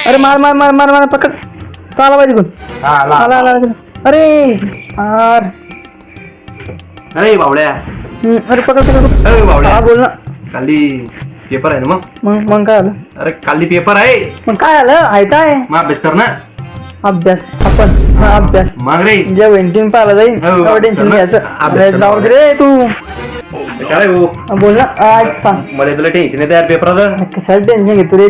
अरे मार मार मार मार मार पकड. तो आला पाहिजे कोण. आला आला आला. अरे यार. अरे बावड्या. अरे पकड पकड. अरे बावड्या. हा बोल ना. काली पेपर आहे ना मग काय आलं. अरे काली पेपर आहे. मग काय आलं आहे काय. मग अभ्यास कर ना. अभ्यास आपण अभ्यास मग रे जेव्हा वेंटिंग पाहिला जाईल टेन्शन घ्यायचं. जाऊ दे रे तू. काय भाऊ बोल ना. आज सांग मला तुला टेन्शन येतं यार पेपराचं. कशाला टेन्शन घेतो रे.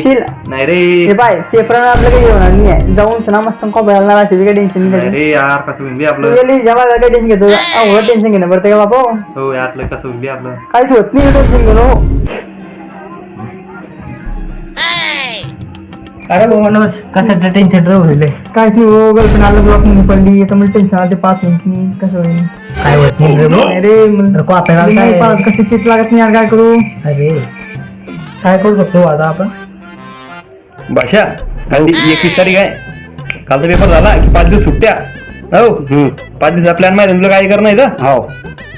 चिल नाही रे. हे बाय पेपरानं आपलं काही होणार नाही आहे. जाऊन सणा मस्त कॉपी असेल काही टेन्शन नाही नाही. रे यार कसं होईल बे आपलं. जेव्हा काय टेन्शन घेतो अवघड टेन्शन घेणं पडतं का बापा. हो यार कसं होईल बे आपलं. काहीच होत नाही टेन्शन घेणं. अरे भाऊ कसं टेन्शन राहिले. काहीच नाही हो. गर्लफ्रेंड आलं ब्लॉक म्हणून पडली आता मला टेन्शन आलं. 5 मिनिट कसं होईल. काय होत नाही रे भाऊ. अरे कसं चित लागत नाही यार काय करू. अरे काय करू शकतो आता आपण. भाषा काल 21 तारीख आहे. कालचा पेपर झाला की 5 दिवस सुट्ट्या. हो 5 दिवस प्लॅन माहिती तुला काय करणं आहे. हो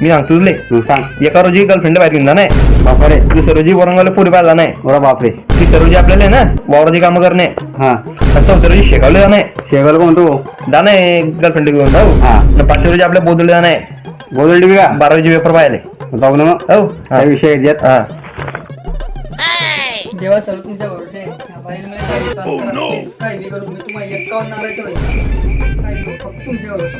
मी सांगतो तुले सांग. एका रोजी गर्लफ्रेंड बाहेर घेऊन नाही. बापरे. दुसऱ्या रोजी वरंगाला पुढे पाहिला नाही. बरं बापरे. तिसऱ्या रोजी आपल्याला ना वावराची कामं करणे. हा चौथ्या रोजी शेगावले जाणे. शेगावला कोणतो जाणे गर्लफ्रेंड घेऊन. हो 5व्या रोजी आपल्या बोदवले जाणे. बोदवली का 12 पेपर पाहिले जाऊ ना मग. हो काय विषय घेत. हा जेव्हा सर्व तुमच्या भरोसे काय बी करू मी तुम्हाला 51 नारायचं काय फक्त तुमच्या भरोसे.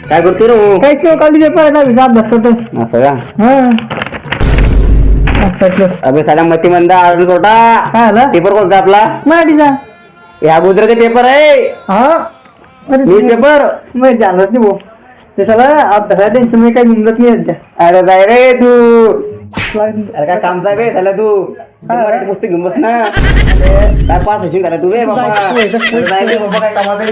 काय करतो रे. काहीच नाही. काल पेपर आहे ना अभ्यास करतो. असं का. हा अबे साला मती मंदा अर्जुन छोटा. काय आलं पेपर कोणता आपला. मराठीचा. या गुजराती पेपर आहे. हा न्यूज पेपर. मी जाणत नाही भाऊ. ते सगळं अभ्यासाला टेन्शन मी काही निघत नाही सध्या. अरे जाय रे तू. अरे काय काम चाय बे झालं तू. मराठी पुस्तक घेऊन बस ना. काय पास होशील झाला तू बे बाबा. काय कामाला